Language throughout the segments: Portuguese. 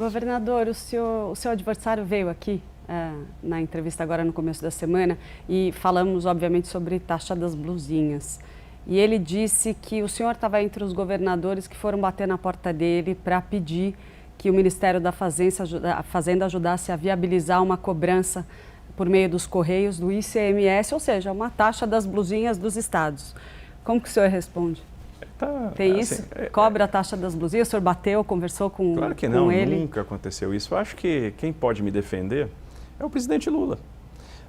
Governador, o seu adversário veio aqui na entrevista agora no começo da semana e falamos, obviamente, sobre taxa das blusinhas. E ele disse que o senhor estava entre os governadores que foram bater na porta dele para pedir que o Ministério da Fazenda ajudasse a viabilizar uma cobrança por meio dos Correios do ICMS, ou seja, uma taxa das blusinhas dos estados. Como que o senhor responde? Tem isso? Cobra a taxa das blusinhas? O senhor bateu, conversou com ele? Claro que não, nunca aconteceu isso. Eu acho que quem pode me defender é o presidente Lula,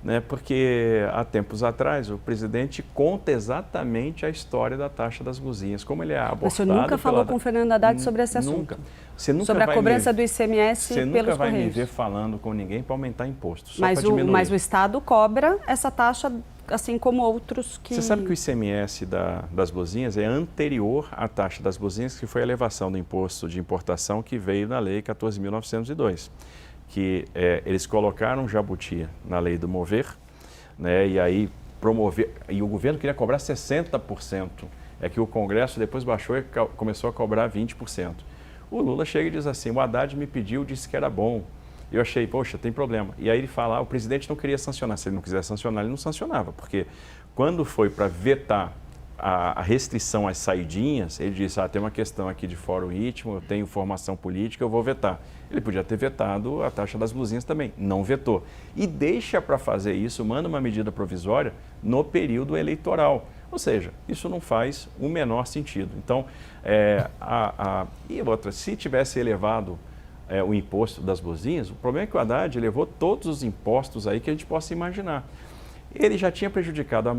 né? Porque há tempos atrás o presidente conta exatamente a história da taxa das blusinhas, como ele é abordado. Mas o senhor nunca falou com o Fernando Haddad sobre esse assunto? Nunca. Você nunca sobre a cobrança do ICMS pelos Correios? Você nunca vai me ver falando com ninguém para aumentar impostos, só mas, para diminuir. Mas o Estado cobra essa taxa, assim como outros que... Você sabe que o ICMS das blusinhas é anterior à taxa das blusinhas, que foi a elevação do imposto de importação que veio na Lei 14.902, que eles colocaram jabuti na Lei do Mover, né, e aí e o governo queria cobrar 60%, é que o Congresso depois baixou e começou a cobrar 20%. O Lula chega e diz assim, o Haddad me pediu, disse que era bom. Eu achei, poxa, tem problema. E aí ele fala, o presidente não queria sancionar. Se ele não quisesse sancionar, ele não sancionava. Porque quando foi para vetar a restrição às saidinhas, ele disse, tem uma questão aqui de fórum íntimo, eu tenho formação política, eu vou vetar. Ele podia ter vetado a taxa das blusinhas também, não vetou. E deixa para fazer isso, manda uma medida provisória no período eleitoral. Ou seja, isso não faz o menor sentido. Então, e outra, se tivesse elevado o imposto das blusinhas, o problema é que o Haddad elevou todos os impostos aí que a gente possa imaginar. Ele já tinha prejudicado a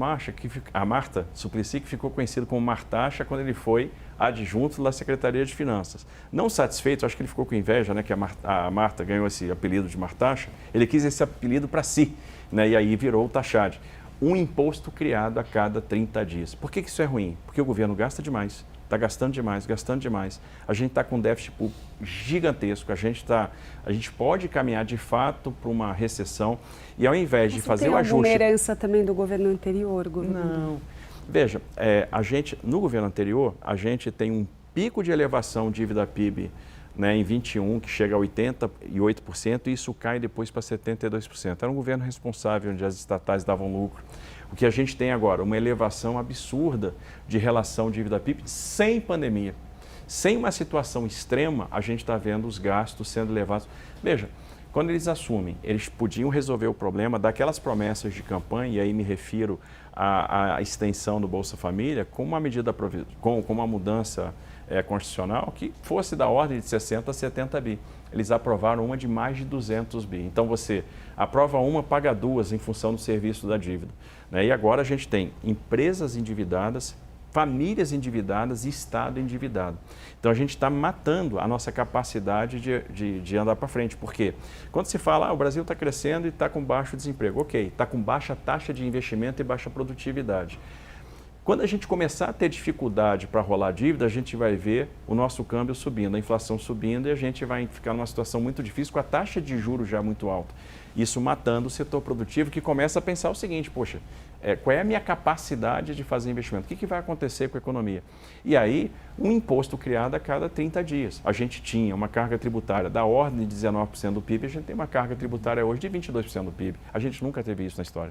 Marta Suplicy, que ficou conhecido como Martaxa, quando ele foi adjunto da Secretaria de Finanças. Não satisfeito, acho que ele ficou com inveja, né, que a Marta ganhou esse apelido de Martaxa, ele quis esse apelido para si, né, e aí virou o Taxade. Um imposto criado a cada 30 dias. Por que isso é ruim? Porque o governo gasta demais. Está gastando demais, gastando demais. A gente está com um déficit público gigantesco, a gente pode caminhar de fato para uma recessão e ao invés de fazer o ajuste... Tem alguma herança também do governo anterior? Não. Veja, no governo anterior, a gente tem um pico de elevação dívida PIB, né, em 21, que chega a 88%, e isso cai depois para 72%. Era um governo responsável, onde as estatais davam lucro. O que a gente tem agora, uma elevação absurda de relação dívida-PIB sem pandemia. Sem uma situação extrema, a gente está vendo os gastos sendo levados. Veja, quando eles assumem, eles podiam resolver o problema daquelas promessas de campanha, e aí me refiro à extensão do Bolsa Família, com uma medida, com uma mudança constitucional que fosse da ordem de 60 a 70 bi. Eles aprovaram uma de mais de 200 bi. Então você aprova uma, paga duas em função do serviço da dívida, né? E agora a gente tem empresas endividadas, famílias endividadas e Estado endividado. Então a gente está matando a nossa capacidade de andar para frente. Por quê? Quando se fala, o Brasil está crescendo e está com baixo desemprego. Ok, está com baixa taxa de investimento e baixa produtividade. Quando a gente começar a ter dificuldade para rolar dívida, a gente vai ver o nosso câmbio subindo, a inflação subindo, e a gente vai ficar numa situação muito difícil com a taxa de juros já muito alta. Isso matando o setor produtivo, que começa a pensar o seguinte, poxa, qual é a minha capacidade de fazer investimento? O que vai acontecer com a economia? E aí, um imposto criado a cada 30 dias. A gente tinha uma carga tributária da ordem de 19% do PIB, a gente tem uma carga tributária hoje de 22% do PIB. A gente nunca teve isso na história.